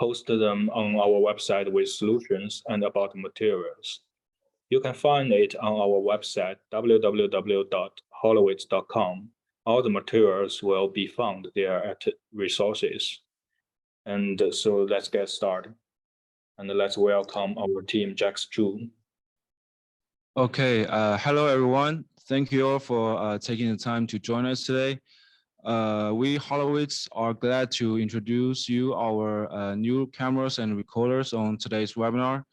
post them on our website with solutions and about materials. You can find it on our website, www.holowits.com. All the materials will be found there at resources. And so let's get started. And let's welcome our team, Jax Zhu. Okay, hello everyone. Thank you all for taking the time to join us today. We HOLOWITS are glad to introduce you our new cameras and recorders on today's webinar.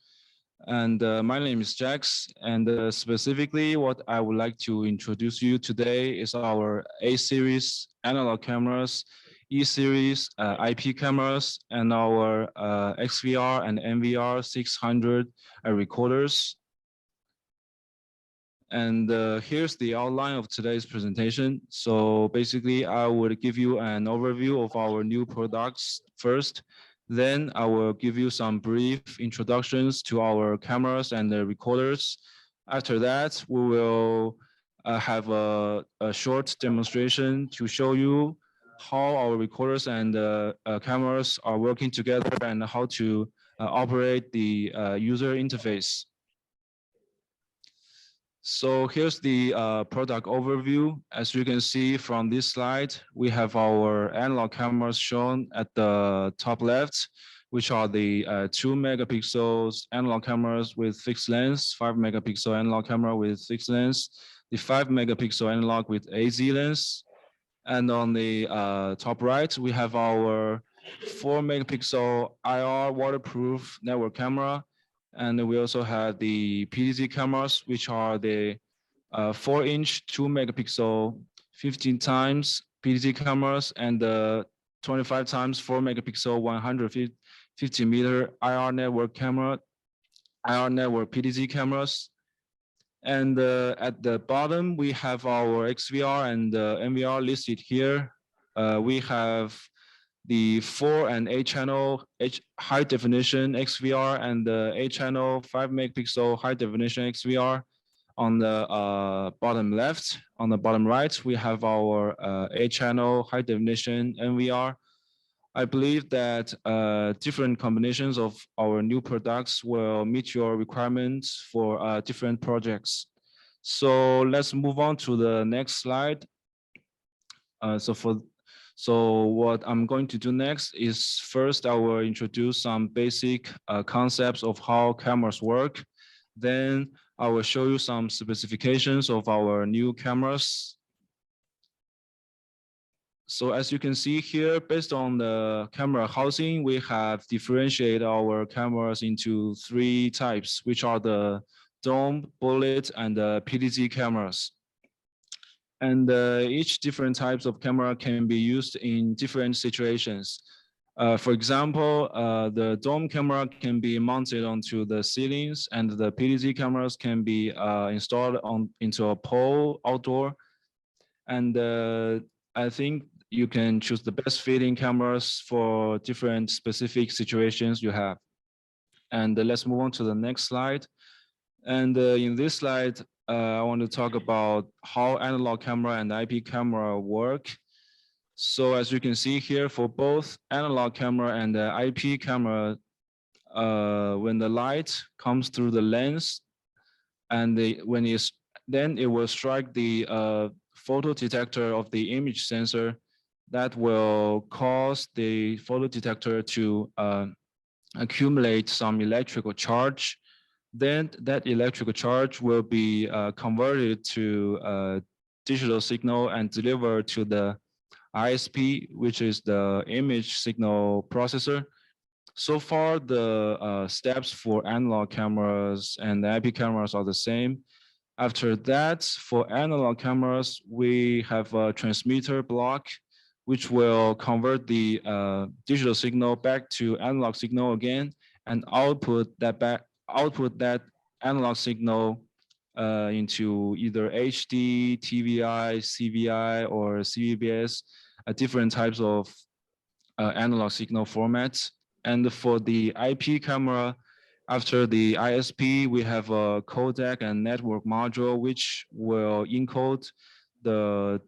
And my name is Jax, and specifically what I would like to introduce you today is our A-series analog cameras, E-series IP cameras, and our XVR and NVR 600 recorders. And here's the outline of today's presentation. So basically, I would give you an overview of our new products first. Then I will give you some brief introductions to our cameras and the recorders. After that, we will have a short demonstration to show you how our recorders and cameras are working together and how to operate the user interface. So here's the product overview. As you can see from this slide, we have our analog cameras shown at the top left, which are the 2 megapixels analog cameras with fixed lens, 5 megapixel analog camera with fixed lens, the 5 megapixel analog with AZ lens. And on the top right, we have our 4 megapixel IR waterproof network camera. And we also have the PTZ cameras, which are the 4-inch, 2 megapixel, 15 times PTZ cameras, and 25 times 4 megapixel, 150 meter IR network camera, IR network PTZ cameras. And at the bottom, we have our XVR and NVR listed here. We have the 4 and 8 channel high definition XVR and the 8 channel 5 megapixel high definition XVR. On the bottom left, on the bottom right, we have our 8 channel high definition NVR. I believe that different combinations of our new products will meet your requirements for different projects. So let's move on to the next slide. So what I'm going to do next is first I will introduce some basic concepts of how cameras work. Then I will show you some specifications of our new cameras. So as you can see here, based on the camera housing, we have differentiated our cameras into 3 types, which are the dome, bullet, and the PTZ cameras. And each different types of camera can be used in different situations. For example, the dome camera can be mounted onto the ceilings, and the PTZ cameras can be installed into a pole outdoor. And I think you can choose the best fitting cameras for different specific situations you have. And let's move on to the next slide. And in this slide, I want to talk about how analog camera and IP camera work. So as you can see here, for both analog camera and the IP camera, when the light comes through the lens, and then it will strike the photo detector of the image sensor, that will cause the photo detector to accumulate some electrical charge. Then that electrical charge will be converted to digital signal and delivered to the ISP, which is the image signal processor. So far, the steps for analog cameras and the IP cameras are the same. After that, for analog cameras, we have a transmitter block, which will convert the digital signal back to analog signal again and output that analog signal into either HD, TVI, CVI, or CVBS, different types of analog signal formats. And for the IP camera, after the ISP, we have a codec and network module, which will encode the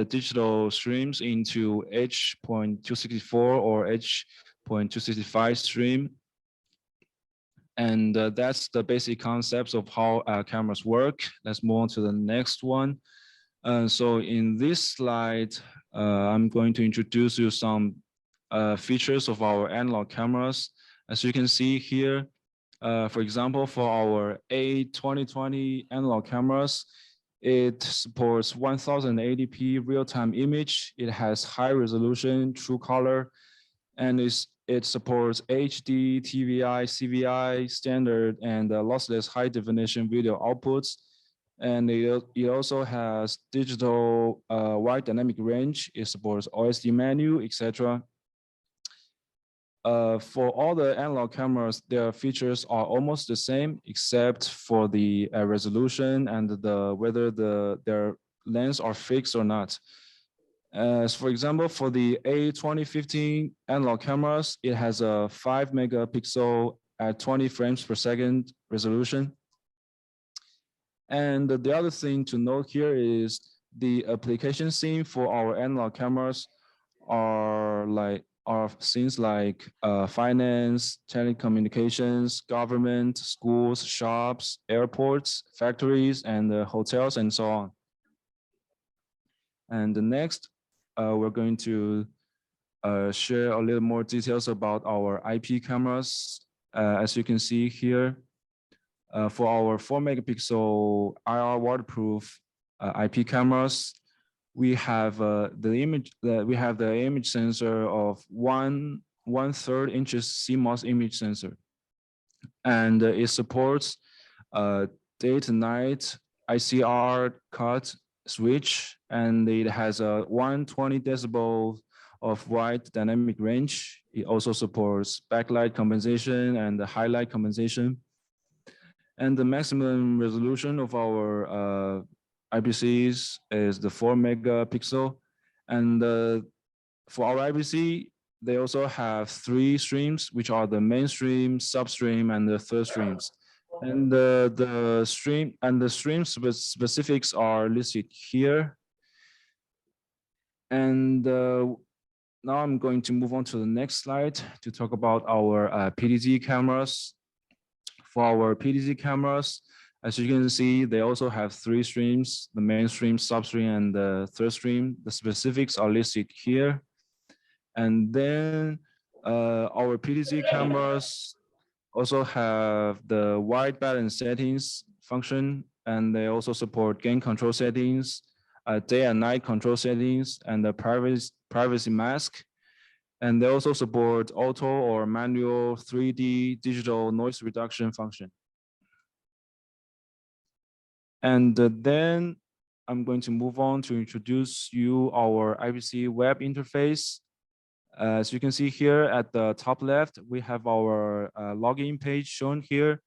digital streams into H.264 or H.265 stream. And that's the basic concepts of how cameras work. Let's move on to the next one. So in this slide, I'm going to introduce you some features of our analog cameras. As you can see here, for example, for our A2020 analog cameras, it supports 1080p real-time image. It has high resolution, true color, and it supports HD, TVI, CVI, standard, and lossless high definition video outputs. And it also has digital wide dynamic range. It supports OSD menu, etc. For all the analog cameras, their features are almost the same, except for the resolution and whether their lens are fixed or not. As for example, for the A2015 analog cameras, it has a 5 megapixel at 20 frames per second resolution. And the other thing to note here is the application scene for our analog cameras are scenes like finance, telecommunications, government, schools, shops, airports, factories, and hotels, and so on. And the next, we're going to share a little more details about our IP cameras. As you can see here, for our 4 megapixel IR waterproof IP cameras, we have the image sensor of 1/3 inches CMOS image sensor, and it supports day to night ICR cut switch, and it has a 120 decibel of wide dynamic range. It also supports backlight compensation and the highlight compensation. And the maximum resolution of our IPCs is the 4 megapixel. And for our IPC, they also have 3 streams, which are the mainstream, substream, and the third streams. And the stream specifics are listed here. And now I'm going to move on to the next slide to talk about our PTZ cameras. For our PTZ cameras, as you can see, they also have 3 streams, the mainstream, substream, and the third stream. The specifics are listed here. And then our PTZ cameras also have the white balance settings function, and they also support gain control settings, day and night control settings, and the privacy mask. And they also support auto or manual 3D digital noise reduction function. And then I'm going to move on to introduce you our IPC web interface. As you can see here at the top left, we have our login page shown here.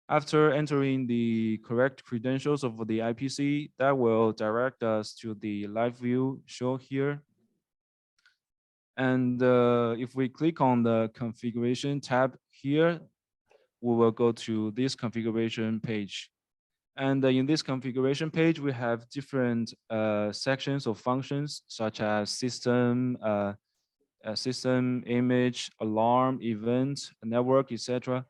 After entering the correct credentials of the IPC, that will direct us to the live view shown here. And if we click on the configuration tab here, we will go to this configuration page. And in this configuration page, we have different sections of functions such as system, system, image, alarm, event, network, etc.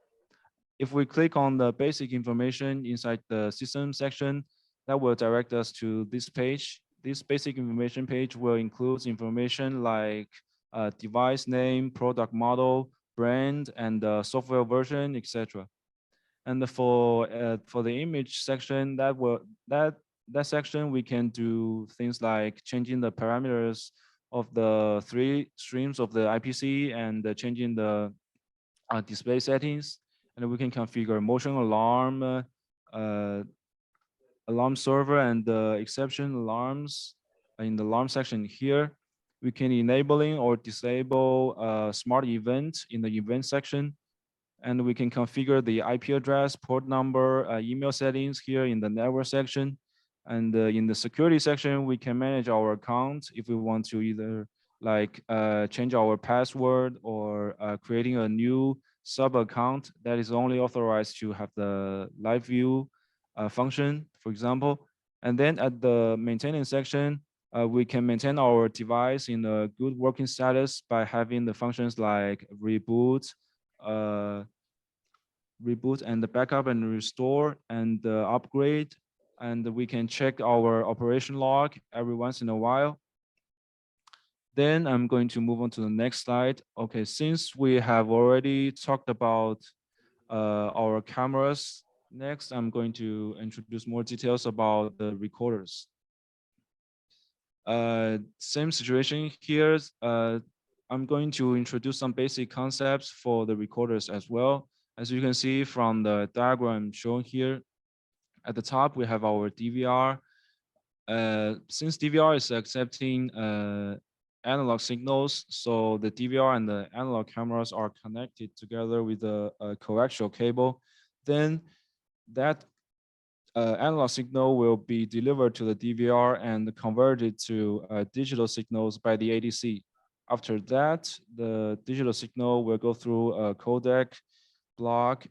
If we click on the basic information inside the system section, that will direct us to this page. This basic information page will include information like device name, product model, brand, and software version, etc. And for the image section, that section we can do things like changing the parameters of the 3 streams of the IPC and changing the display settings, and we can configure motion alarm, alarm server, and exception alarms in the alarm section here. We can enabling or disable smart event in the event section, and we can configure the IP address, port number, email settings here in the network section. And in the security section, we can manage our account if we want to either like change our password or creating a new sub account that is only authorized to have the live view function, for example. And then at the maintenance section, we can maintain our device in a good working status by having the functions like uh, reboot and the backup and restore and upgrade. And we can check our operation log every once in a while. Then I'm going to move on to the next slide. Okay, since we have already talked about our cameras, next I'm going to introduce more details about the recorders. Same situation here. I'm going to introduce some basic concepts for the recorders as well. As you can see from the diagram shown here, at the top we have our DVR. Since DVR is accepting analog signals, so the DVR and the analog cameras are connected together with a coaxial cable. Then that analog signal will be delivered to the DVR and converted to digital signals by the ADC. After that, the digital signal will go through a codec block,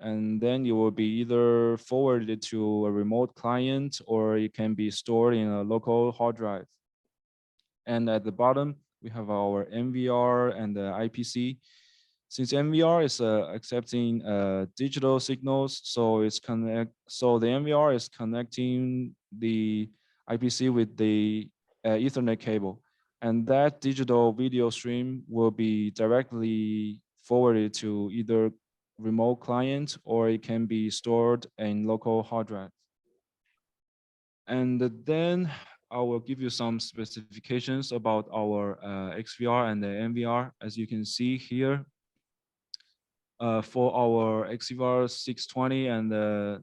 and then it will be either forwarded to a remote client or it can be stored in a local hard drive. And at the bottom, we have our MVR and the IPC. Since MVR is accepting digital signals, so the MVR is connecting the IPC with the Ethernet cable, and that digital video stream will be directly forwarded to either remote client or it can be stored in local hard drive. And then I will give you some specifications about our XVR and the MVR. As you can see here, for our XVR 620 and the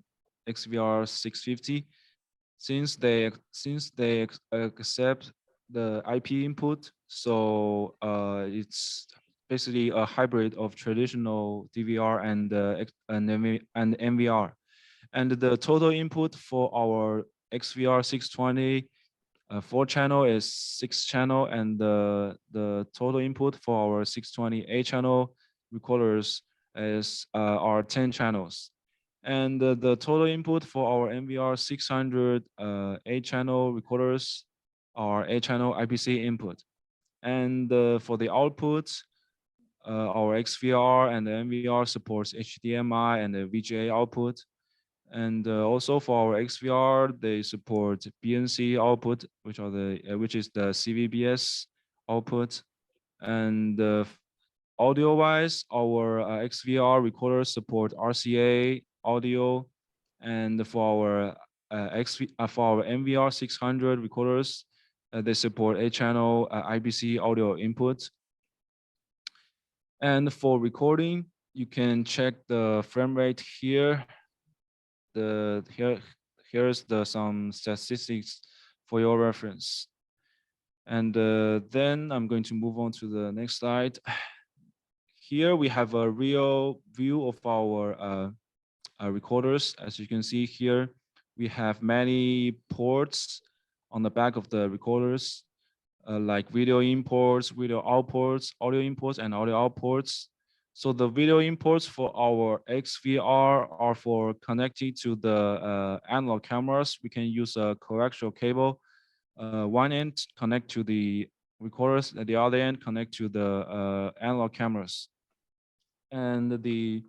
XVR 650, since they accept the IP input, so it's basically a hybrid of traditional DVR and MVR. And the total input for our XVR 620 4 channel is 6 channel, and the total input for our 620 8 channel recorders is are 10 channels. And the total input for our MVR 600 8 channel recorders are 8 channel IPC input. And for the output, our XVR and the MVR supports HDMI and the VGA output. And also for our XVR, they support BNC output, which is the CVBS output. And audio-wise, our XVR recorders support RCA audio, and for our MVR 600 recorders, they support 8-channel IBC audio input. And for recording, you can check the frame rate here. Here's some statistics for your reference. And then I'm going to move on to the next slide. Here we have a real view of our recorders. As you can see here, we have many ports on the back of the recorders, like video imports, video outputs, audio imports, and audio outputs. So the video imports for our XVR are for connecting to the analog cameras. We can use a coaxial cable. One end connect to the recorders, and the other end connect to the analog cameras. And the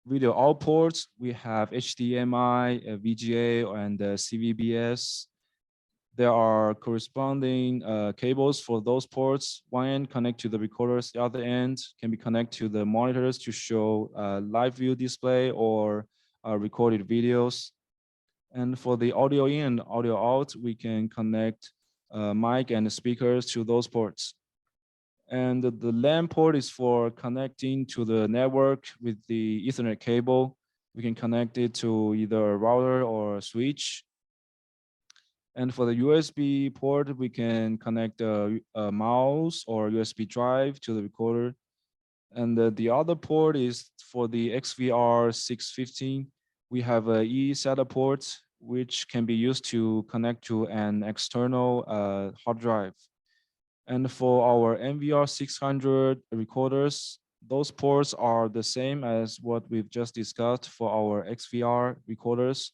video outputs, we have HDMI, VGA, and CVBS. There are corresponding cables for those ports. One end connect to the recorders, the other end can be connected to the monitors to show live view display or recorded videos. And for the audio in and audio out, we can connect mic and speakers to those ports. And the LAN port is for connecting to the network with the Ethernet cable. We can connect it to either a router or a switch. And for the USB port, we can connect a mouse or USB drive to the recorder. And the other port is for the XVR 615. We have a eSATA port, which can be used to connect to an external hard drive. And for our MVR 600 recorders, those ports are the same as what we've just discussed for our XVR recorders.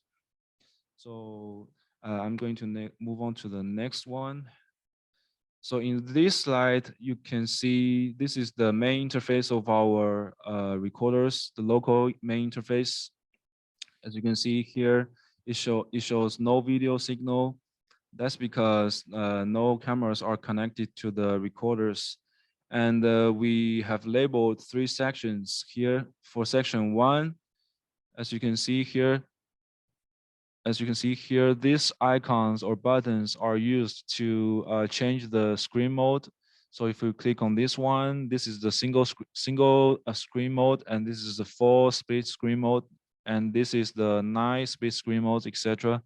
So I'm going to move on to the next one. So in this slide, you can see this is the main interface of our recorders, the local main interface. As you can see here, it shows no video signal. That's because no cameras are connected to the recorders. And we have labeled 3 sections here. For section 1, as you can see here, these icons or buttons are used to change the screen mode. So if we click on this one, this is the single screen mode, and this is the 4 split screen mode, and this is the 9 split screen mode, etc.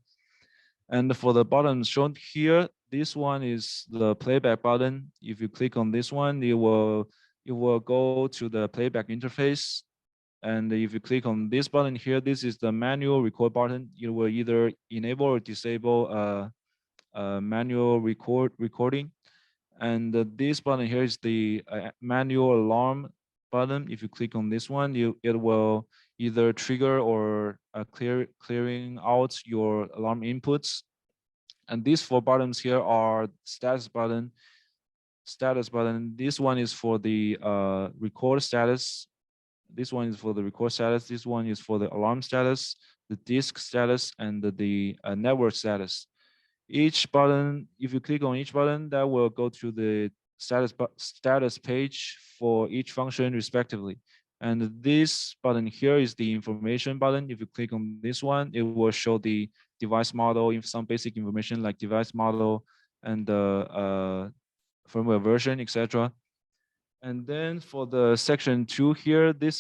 And for the button shown here, this one is the playback button. If you click on this one, it will go to the playback interface. And if you click on this button here, this is the manual record button. You will either enable or disable manual recording. And this button here is the manual alarm button. If you click on this one, it will either trigger or clearing out your alarm inputs. And these 4 buttons here are status button. This one is for the record status. This one is for the record status. This one is for the alarm status, the disk status, and the network status. Each button, if you click on each button, that will go to the status page for each function respectively. And this button here is the information button. If you click on this one, it will show the device model, some basic information like device model and the firmware version, etc. And then for the section 2 here, this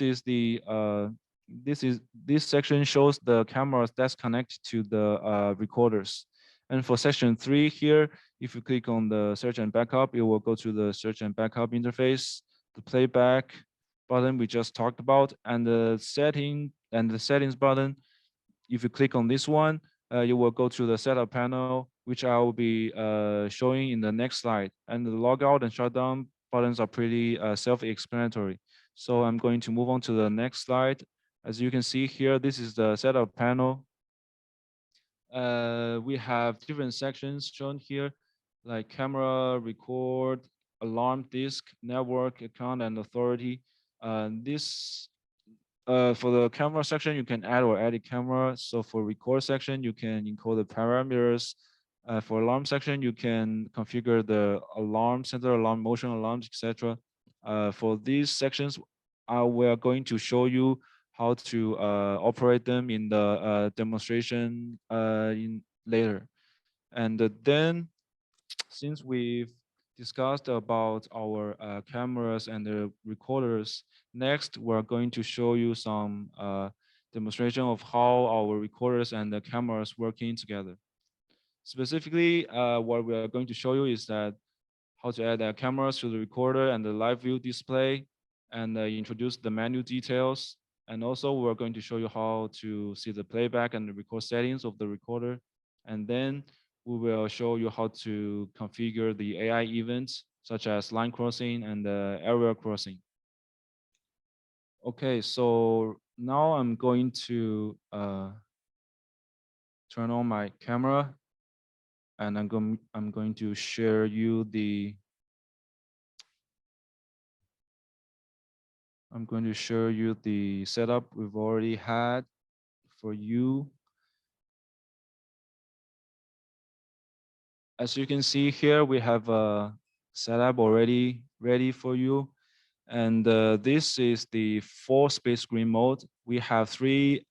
section shows the cameras that's connected to the recorders. And for section 3 here, if you click on the search and backup, it will go to the search and backup interface, the playback button we just talked about, and the settings button. If you click on this one, you will go to the setup panel, which I will be showing in the next slide. And the logout and shutdown buttons are pretty self-explanatory. So I'm going to move on to the next slide. As you can see here, this is the setup panel. We have different sections shown here, like camera, record, alarm disk, network, account, and authority. This for the camera section, you can add or edit camera. So for record section, you can encode the parameters. For alarm section, you can configure the alarm, center alarm, motion alarms, etc. For these sections, we are going to show you how to operate them in the demonstration later. And then, since we've discussed about our cameras and the recorders, next we're going to show you some demonstration of how our recorders and the cameras working together. Specifically, what we are going to show you is that how to add cameras to the recorder and the live view display, and introduce the menu details. And also we're going to show you how to see the playback and the record settings of the recorder. And then we will show you how to configure the AI events such as line crossing and area crossing. Okay, so now I'm going to turn on my camera, and I'm going to share you the setup we've already had for you. As you can see here, we have a setup already ready for you. And this is the 4 split screen mode. We have 3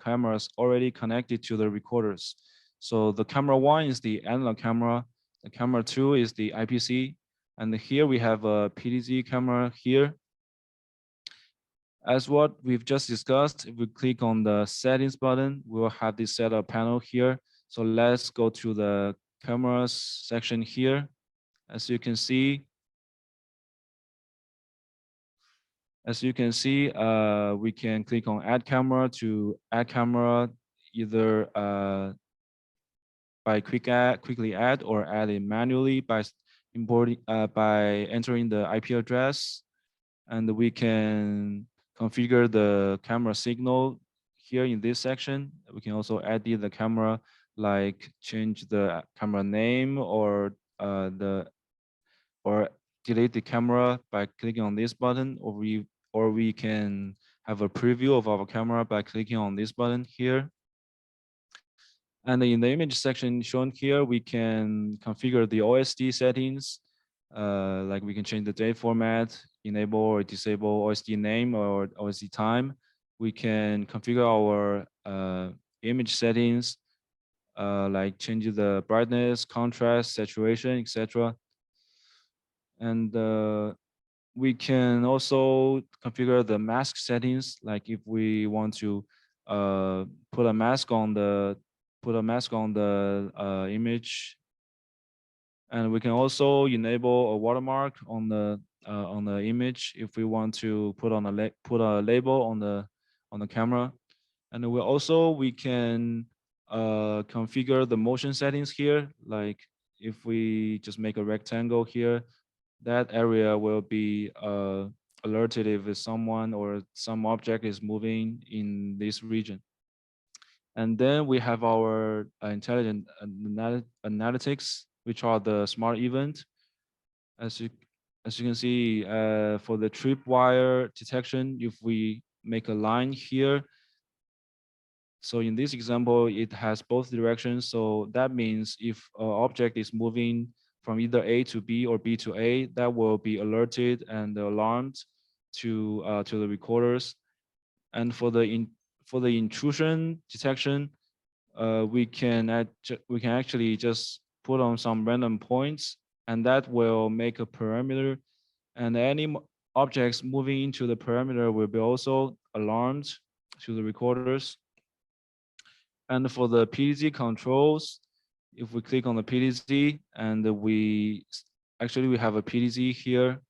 cameras already connected to the recorders. So the camera 1 is the analog camera. The camera 2 is the IPC. And here we have a PTZ camera here. As what we've just discussed, if we click on the settings button, we will have this setup panel here. So let's go to the cameras section here. As you can see, we can click on add camera to add camera either by quickly add or add it manually by entering the IP address. And we can configure the camera signal here in this section. We can also edit the camera like change the camera name or or delete the camera by clicking on this button, or we can have a preview of our camera by clicking on this button here. And in the image section shown here, we can configure the OSD settings. Like we can change the date format, enable or disable OSD name or OSD time. We can configure our image settings, like change the brightness, contrast, saturation, etc. And we can also configure the mask settings, like if we want to put a mask on the image, and we can also enable a watermark on the image if we want to put a label on the camera. And we can configure the motion settings here, like if we just make a rectangle here, that area will be alerted if someone or some object is moving in this region. And then we have our intelligent analytics, which are the smart event. As you as you can see, for the tripwire detection, if we make a line here, so in this example, it has both directions. So that means if an object is moving from either A to B or B to A, that will be alerted and alarmed to the recorders. And for the intrusion detection, we can actually just put on some random points, and that will make a parameter. And any objects moving into the parameter will be also alarmed to the recorders. And for the PDZ controls, if we click on the PDZ and we have a PDZ here,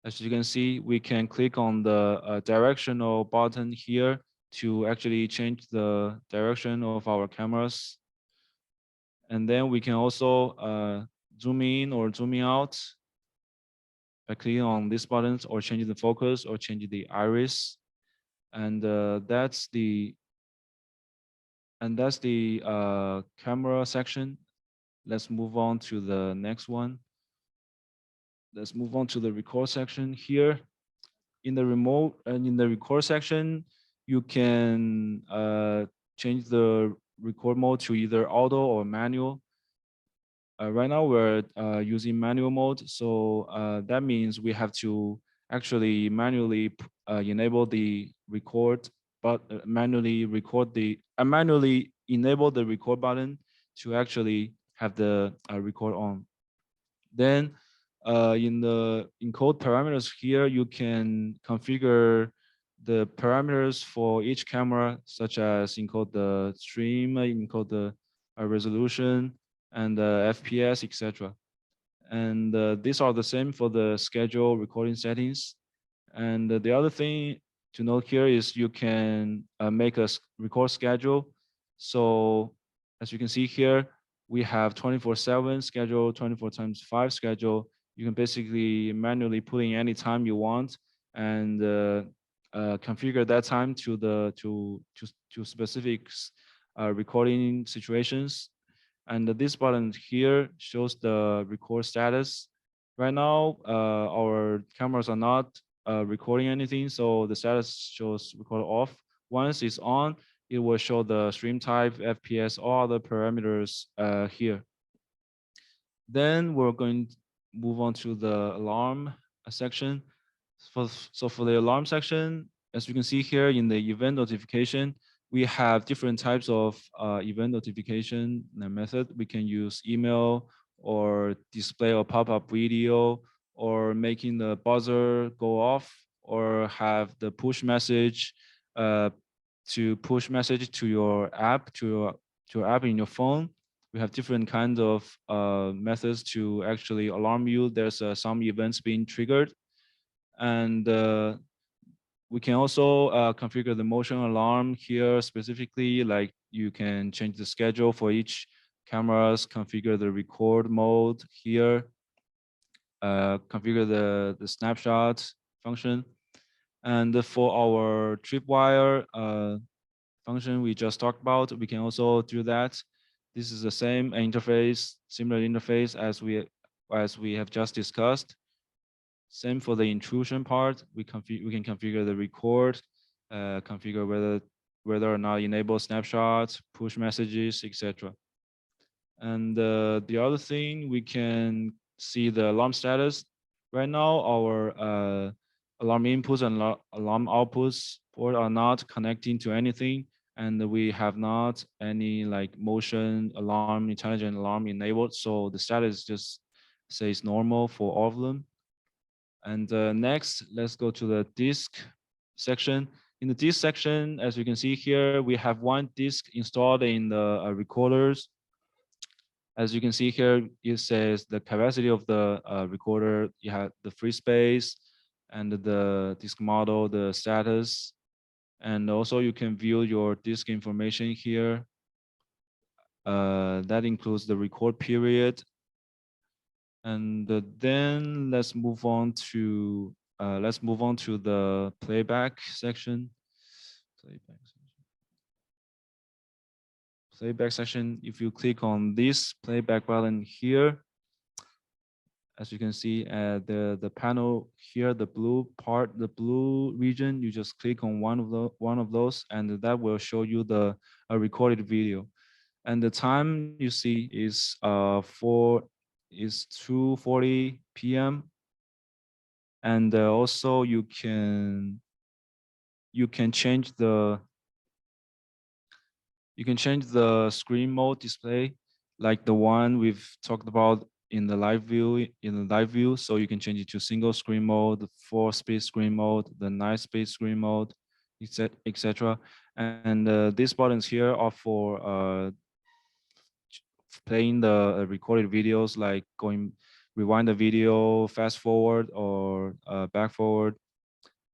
as you can see, we can click on the directional button here to actually change the direction of our cameras. And then we can also zoom in or zooming out by clicking on these buttons or changing the focus or changing the iris. And that's the camera section. Let's move on to the next one. Let's move on to the record section here. In the record section, you can change the record mode to either auto or manual. Right now we're using manual mode, so that means we have to actually manually enable the record, but manually enable the record button to actually have the record on. Then in the encode parameters here, you can configure the parameters for each camera, such as encode the stream, encode the resolution, and FPS, etc. And these are the same for the schedule recording settings. And the other thing to note here is you can make a record schedule. So as you can see here, we have 24/7 schedule, 24 times 5 schedule. You can basically manually put in any time you want and configure that time to specific recording situations. And this button here shows the record status. Right now, our cameras are not recording anything, so the status shows record off. Once it's on, it will show the stream type, FPS, all other parameters here. Then we're going to move on to the alarm section. So for the alarm section, as you can see here in the event notification, we have different types of event notification method. We can use email or display a pop-up video or making the buzzer go off or have the push message to push message to your app, to your app in your phone. We have different kinds of methods to actually alarm you. There's some events being triggered. And we can also configure the motion alarm here specifically, like you can change the schedule for each cameras, configure the record mode here, configure the snapshot function. And for our tripwire function we just talked about, we can also do that. This is the same interface, similar interface as we have just discussed. Same for the intrusion part. We can configure the record, configure whether or not enable snapshots, push messages, etc. And the other thing, we can see the alarm status. Right now, our alarm inputs and alarm outputs port are not connecting to anything, and we have not any like motion alarm, intelligent alarm enabled. So the status just says normal for all of them. And next, let's go to the disk section. In the disk section, as you can see here, we have one disk installed in the recorders. As you can see here, it says the capacity of the recorder, you have the free space and the disk model, the status. And also you can view your disk information here. That includes the record period. And then let's move on to the playback section. Playback section. If you click on this playback button here, as you can see at the panel here, the blue part, the blue region, you just click on one of those, and that will show you the recorded video. And the time you see is 2:40 p.m. And also you can change the screen mode display, like the one we've talked about in the live view. So you can change it to single screen mode, 4-speed screen mode, the 9-speed screen mode, etc. And these buttons here are for playing the recorded videos, like rewind the video, fast forward, or back forward.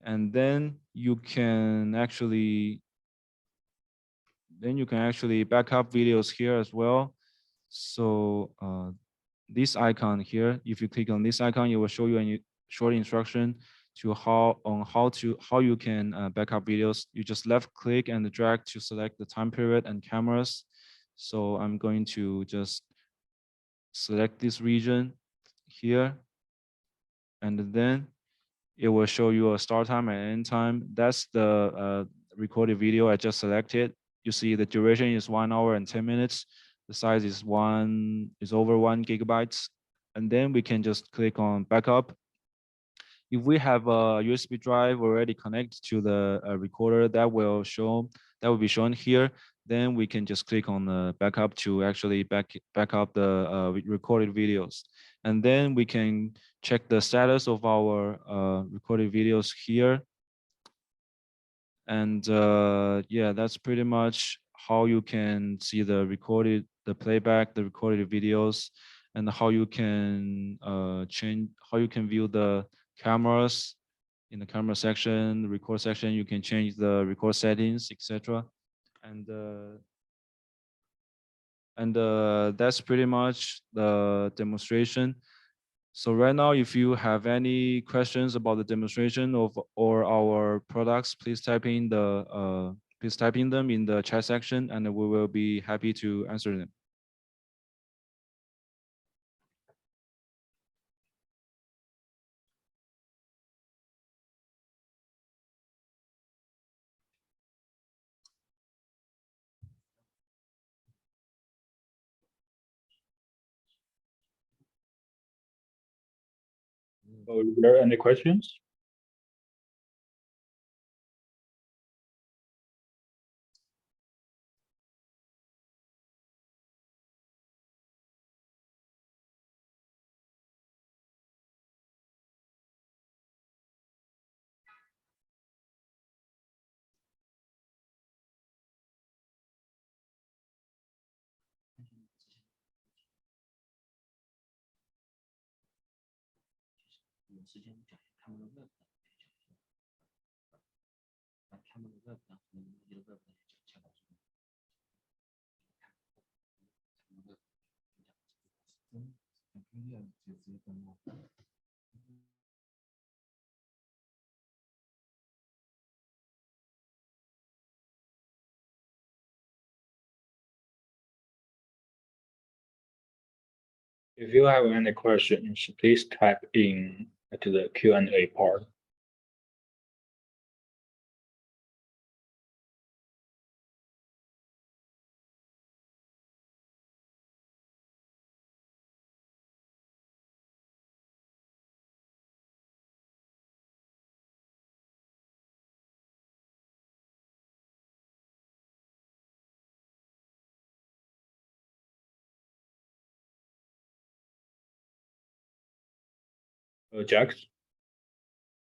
And then you can actually back up videos here as well. So this icon here, if you click on this icon, it will show you a short instruction to how you can back up videos. You just left click and drag to select the time period and cameras. So I'm going to just select this region here, and then it will show you a start time and end time. That's the recorded video I just selected. You see the duration is 1 hour and 10 minutes. The size is over 1 gigabytes. And then we can just click on backup. If we have a USB drive already connected to the recorder, that will be shown here. Then we can just click on the backup to actually back up the recorded videos. And then we can check the status of our recorded videos here. And yeah, that's pretty much how you can see the recorded videos, and how you can view the cameras. In the camera section, the record section, you can change the record settings, etc. And that's pretty much the demonstration. So right now, if you have any questions about the demonstration or our products, please type in them in the chat section, and we will be happy to answer them. So are there any questions? If you have any questions, please type in to the Q&A part. Jack,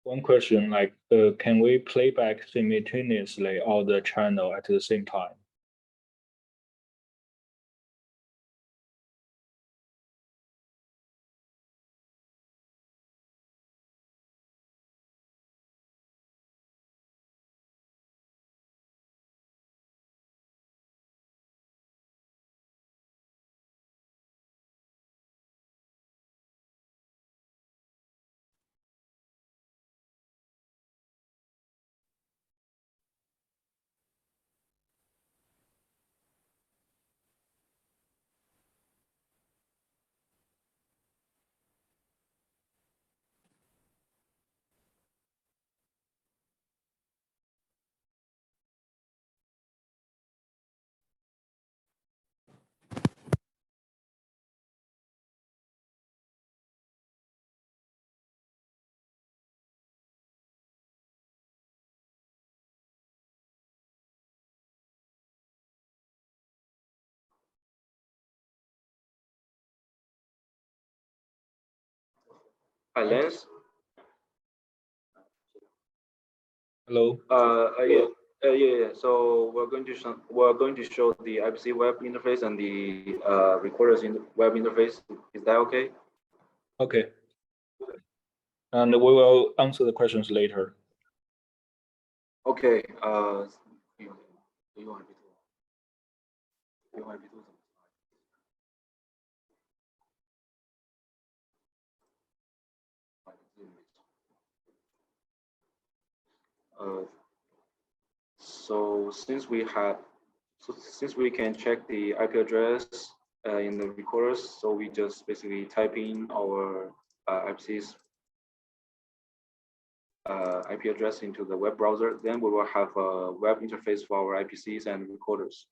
one question like, can we play back simultaneously all the channel at the same time? Hi, Lance. Hello. Yeah. So we're going to show the IPC web interface and the recorders in the web interface. Is that okay? Okay. And we will answer the questions later. Okay. Uh, so since we can check the IP address in the recorders, so we just basically type in our IPC's IP address into the web browser. Then we will have a web interface for our IPCs and recorders.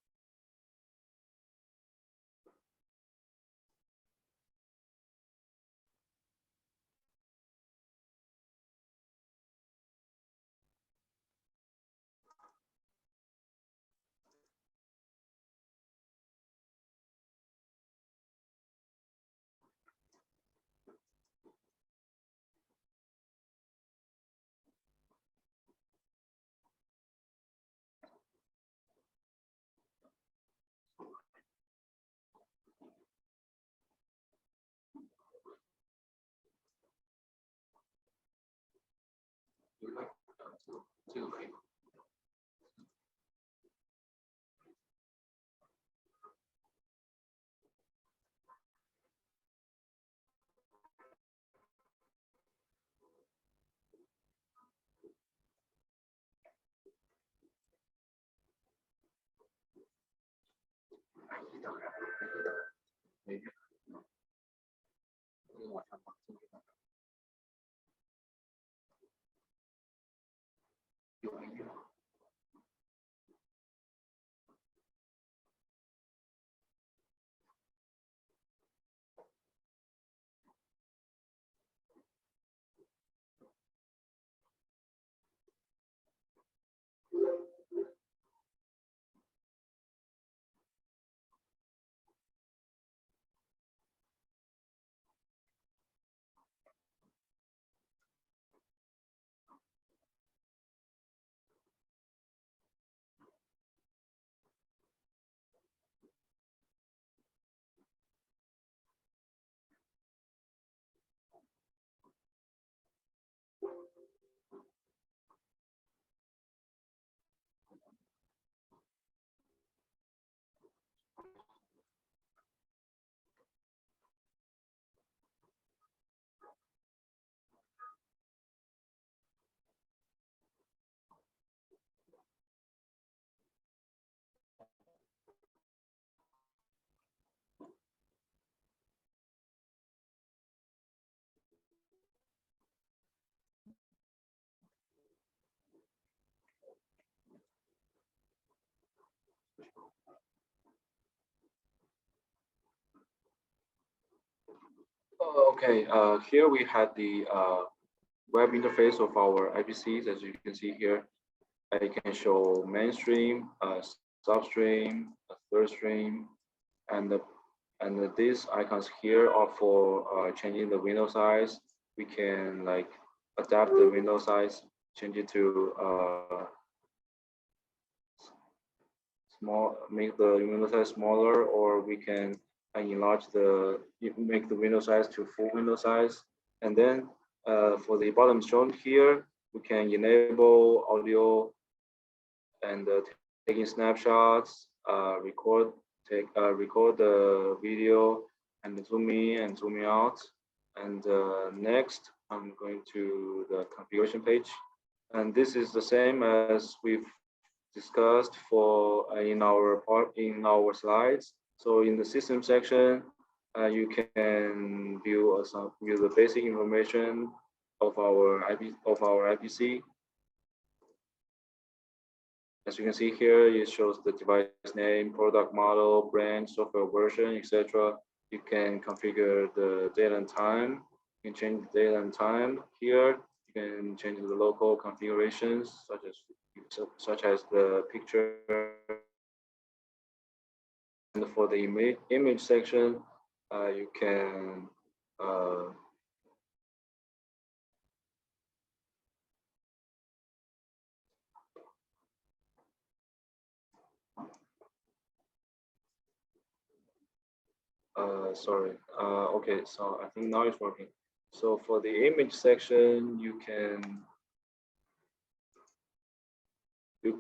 Okay, here we had the web interface of our IPCs. As you can see here, I can show mainstream, substream, third stream, and these icons here are for changing the window size. We can like adapt the window size, change it to small, make the window size smaller, or we can enlarge the, make the window size to full window size. And then for the bottom shown here, we can enable audio and taking snapshots, record the video and zoom in and zoom out. And next, I'm going to the configuration page. And this is the same as we've discussed for in our slides. So in the system section, you can view the basic information of our IPC. As you can see here, it shows the device name, product model, brand, software version, etc. You can configure the date and time. You can change the date and time here. You can change the local configurations, such as the picture. And for the image section, you can sorry. Okay, so I think now it's working. So for the image section, you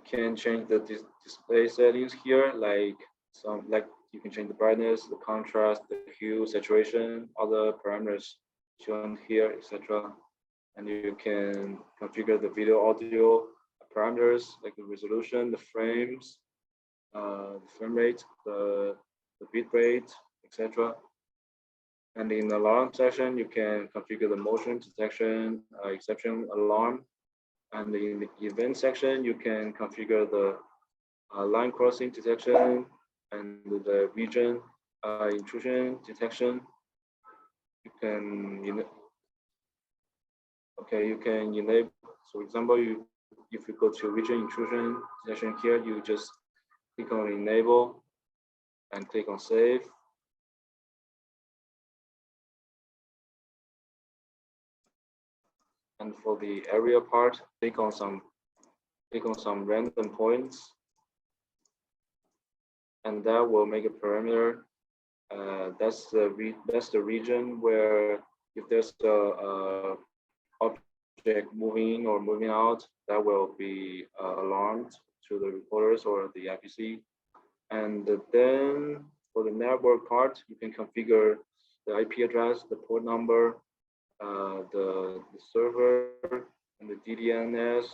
can change the display settings here, like you can change the brightness, the contrast, the hue, saturation, other parameters shown here, etc. And you can configure the video audio parameters like the resolution, the frames, the frame rate, the bit rate, etc. And in the alarm section, you can configure the motion detection, exception alarm. And in the event section, you can configure the line crossing detection and the region intrusion detection. You can, you can enable. So, example, if you go to region intrusion detection here, you just click on enable and click on save. And for the area part, click on some random points, and that will make a parameter. That's the region where if there's a object moving or moving out, that will be alarmed to the recorders or the IPC. And then for the network part, you can configure the IP address, the port number, the server, and the DDNS,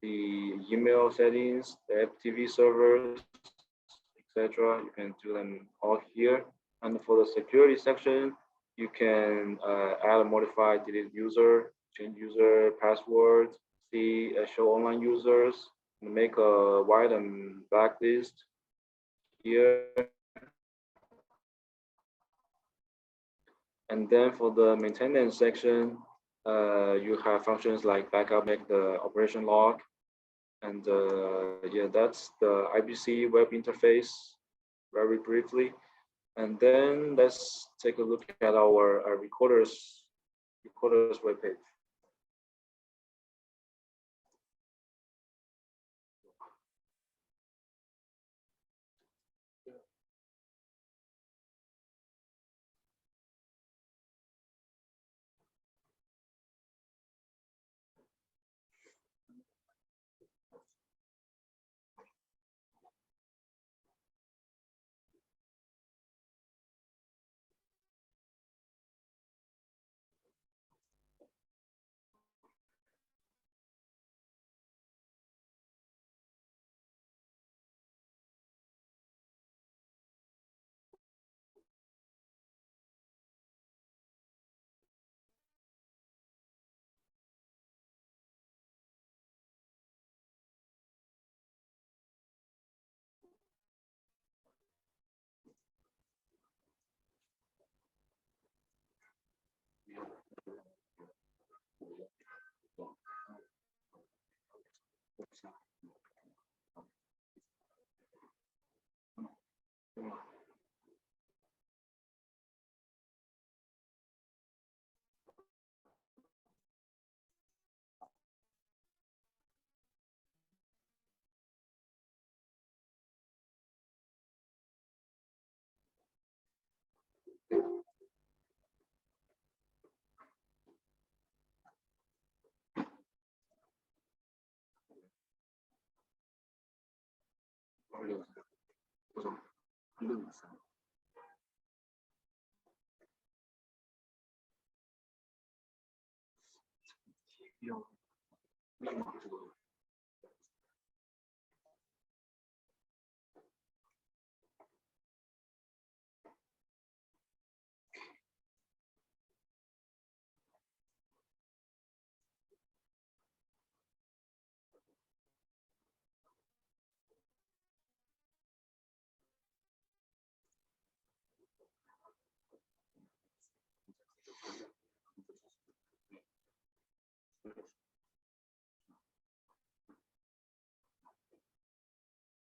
the email settings, the FTP servers, etc. You can do them all here. And for the security section, you can add a modify delete user, change user password, see show online users, and make a white and black list here. And then for the maintenance section, you have functions like backup, make the operation log. And yeah, that's the IPC web interface very briefly. And then let's take a look at our recorders webpage.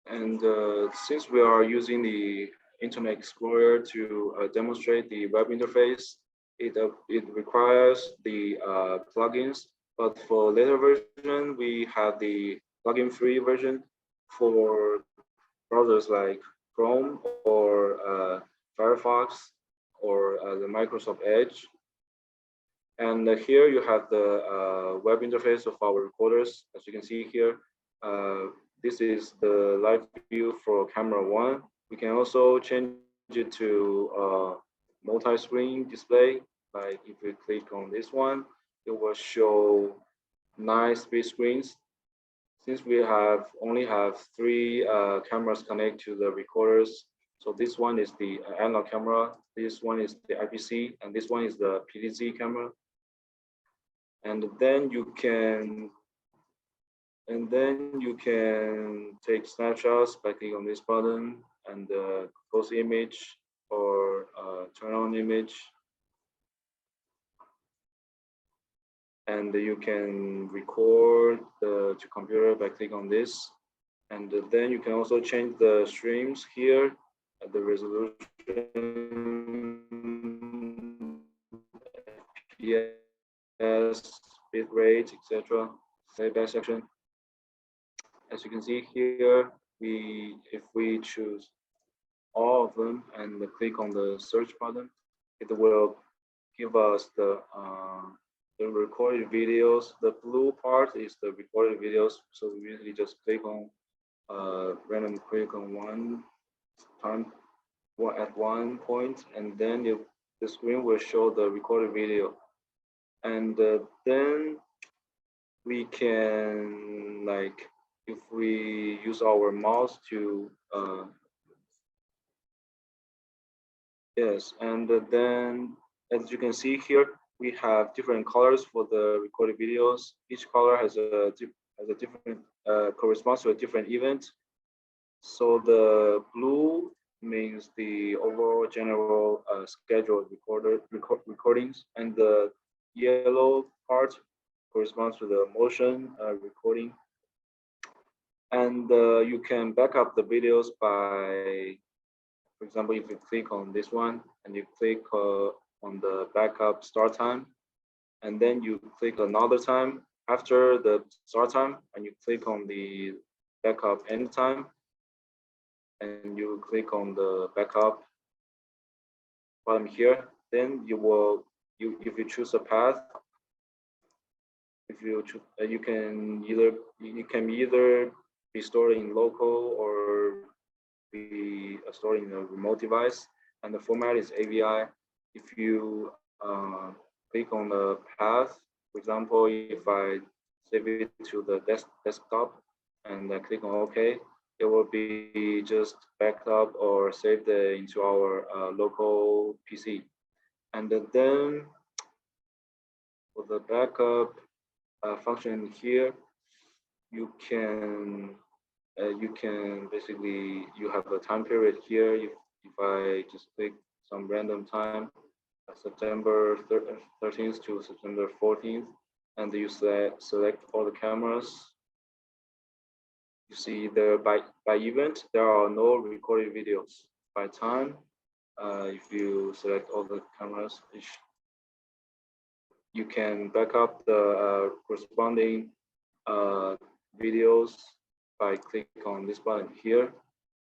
And since we are using the Internet Explorer to demonstrate the web interface, it requires the plugins. But for later version, we have the plugin-free version for browsers like Chrome or Firefox or the Microsoft Edge. And here you have the web interface of our recorders. As you can see here, this is the live view for camera one. We can also change it to multi-screen display. Like if we click on this one, it will show 9 split screens. Since we only have 3 cameras connected to the recorders, so this one is the analog camera, this one is the IPC, and this one is the PTZ camera. And then you can take snapshots by clicking on this button and close image or turn on image. And you can record to computer by clicking on this. And then you can also change the streams here at the resolution, FPS, bit rate, etc. Playback section. As you can see here, if we choose all of them and click on the search button, it will give us the recorded videos. The blue part is the recorded videos. So we usually just click on random click on one at one point, and then the screen will show the recorded video. And then we can, like, if we use our mouse to yes, and then as you can see here, we have different colors for the recorded videos. Each color has a different corresponds to a different event. So the blue means the overall general scheduled recordings, and the yellow part corresponds to the motion recording. And you can back up the videos by, for example, if you click on this one and you click on the backup start time, and then you click another time after the start time, and you click on the backup end time, and you click on the backup button here, then if you choose a path, if you choose, you can either be stored in local or be stored in a remote device, and the format is AVI. If you click on the path, for example, if I save it to the desktop and I click on OK, it will be just backed up or saved into our local PC. And then for the backup function here, you can basically, you have a time period here. If I just click some random time, September 13th to September 14th, and you select all the cameras, you see there by event, there are no recorded videos. By time, if you select all the cameras, you can back up the corresponding videos by click on this button here,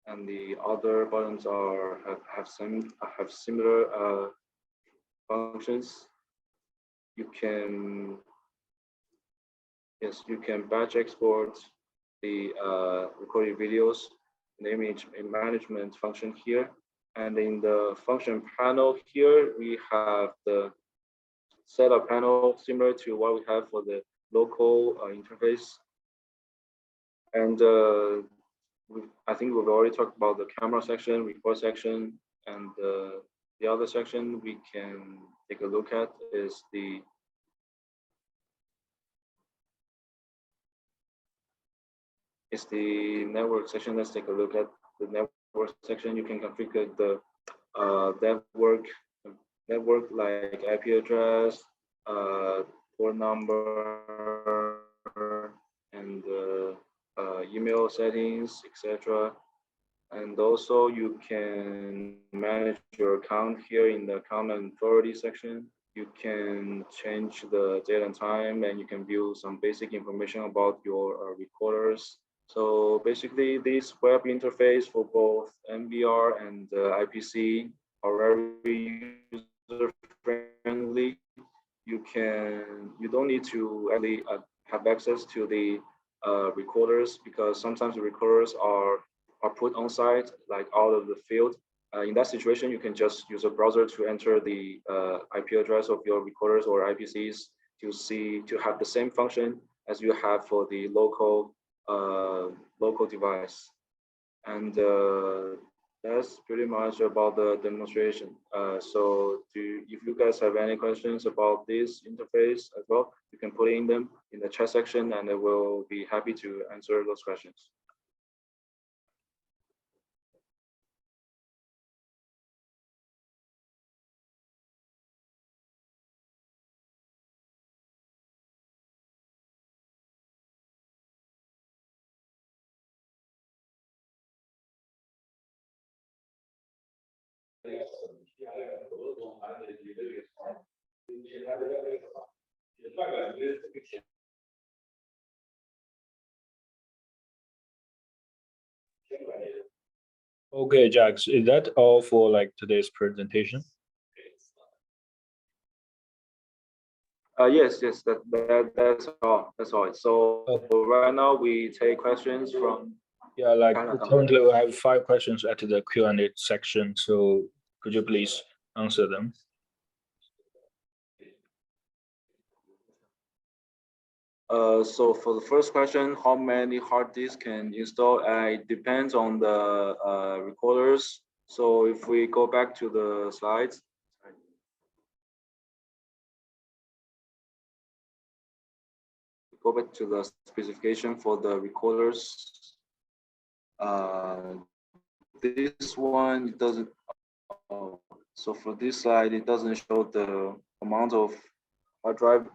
and the other buttons have similar functions. You can batch export the recorded videos image management function here. And in the function panel here, we have the setup panel similar to what we have for the local interface. And I think we've already talked about the camera section, record section, and the other section we can take a look at is the network section. Let's take a look at the network section. You can configure the network like IP address, port number, and email settings, etc. And also you can manage your account here in the account and authority section. You can change the date and time, and you can view some basic information about your recorders. So basically, this web interface for both NVR and IPC are very user friendly. You don't need to actually have access to the recorders, because sometimes the recorders are put on site, like out of the field. In that situation, you can just use a browser to enter the IP address of your recorders or IPCs to have the same function as you have for the local device. And that's pretty much about the demonstration. So if you guys have any questions about this interface as well, you can put in them in the chat section, and I will be happy to answer those questions. Okay, Jax, is that all for like today's presentation? Yes, that's all. That's all. So right now we take questions from. Yeah, like currently we have 5 questions at the Q&A section. So could you please answer them? So for the first question, how many hard disks can install? It depends on the recorders. So if we go back to the slides. Go back to the specification for the recorders. This one doesn't. So for this slide, it doesn't show the amount of hard drive,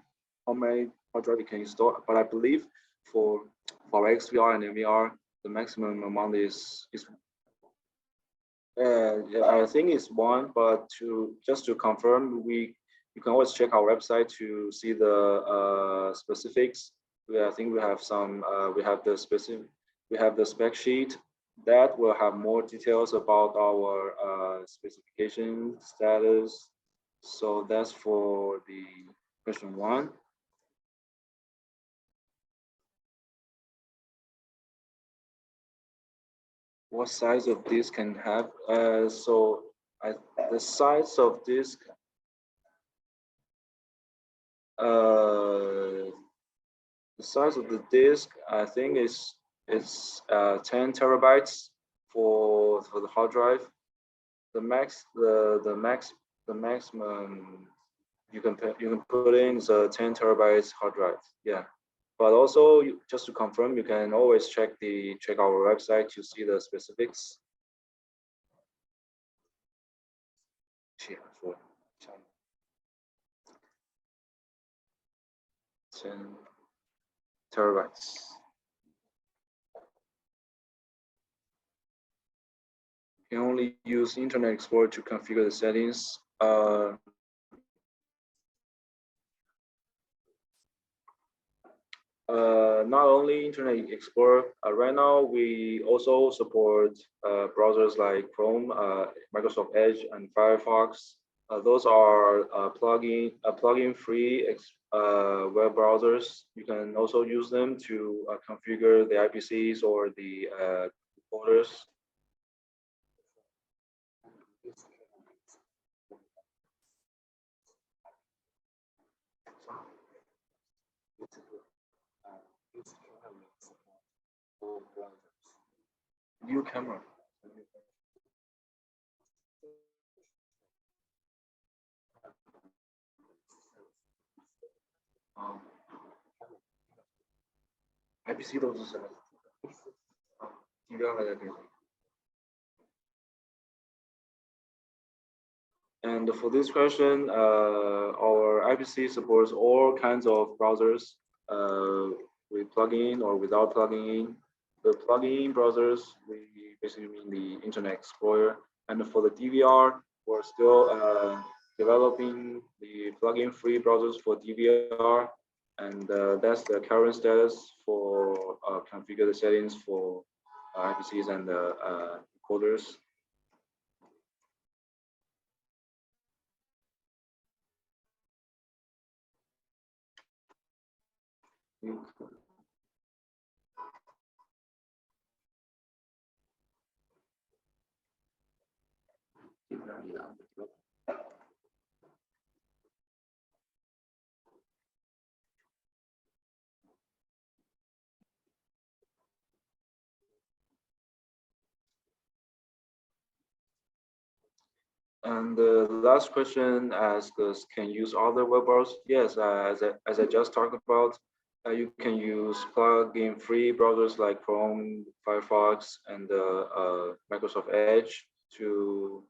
how many hard drive you can install. But I believe for XVR and NVR, the maximum amount is I think it's 1. But just to confirm, you can always check our website to see the specifics. I think we have some. We have the spec sheet that will have more details about our specification status. So that's for the question 1. What size of disk can have? The size of disk. The size of the disk, I think, is 10 terabytes for the hard drive. The maximum you can put in is a 10 terabytes hard drive. Yeah, but also just to confirm, you can always check our website to see the specifics. 10 terabytes. You can only use Internet Explorer to configure the settings. Not only Internet Explorer. Right now, we also support browsers like Chrome, Microsoft Edge, and Firefox. Those are plugin-free web browsers. You can also use them to configure the IPCs or the recorders. New camera. IPC 都支持了。DVR 还在可以。And for this question, our IPC supports all kinds of browsers with plugin or without plugin in. The plugin browsers, we basically mean the Internet Explorer. And for the DVR, we're still developing the plugin-free browsers for DVR. And that's the current status for configure the settings for IPCs and recorders. And the last question asks us, can you use other web browsers? Yes, as I just talked about, you can use plugin-free browsers like Chrome, Firefox, and Microsoft Edge to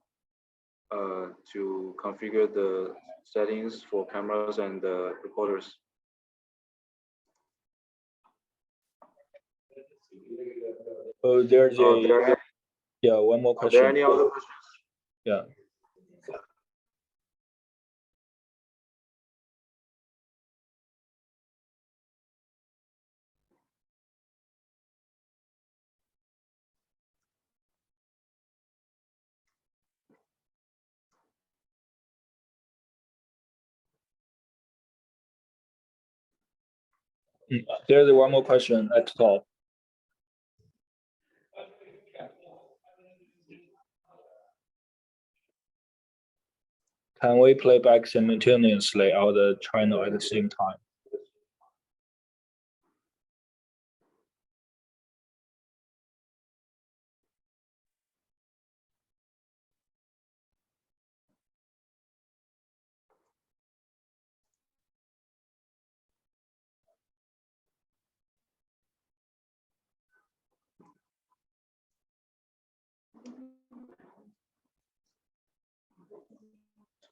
configure the settings for cameras and recorders. There's one more question. Are there any other questions? Yeah. There's one more question at the top. Can we play back simultaneously on the channel at the same time?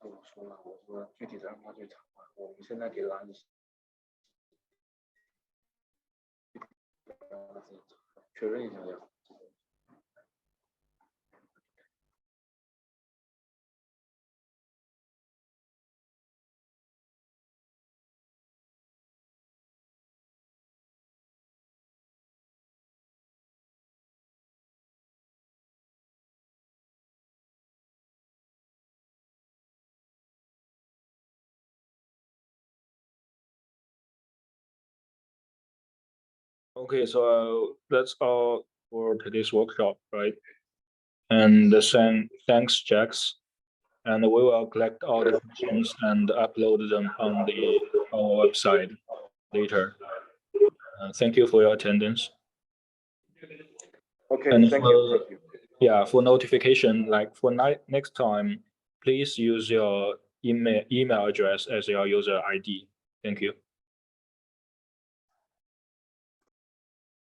我说具体的让他去查，我们现在给了你确认一下呀。Okay, so that's all for today's workshop, right? And thanks, Jax. And we will collect all the questions and upload them on our website later. Thank you for your attendance. Okay, and thank for, you. Yeah, for notification, like for next time, please use your email address as your user ID. Thank you.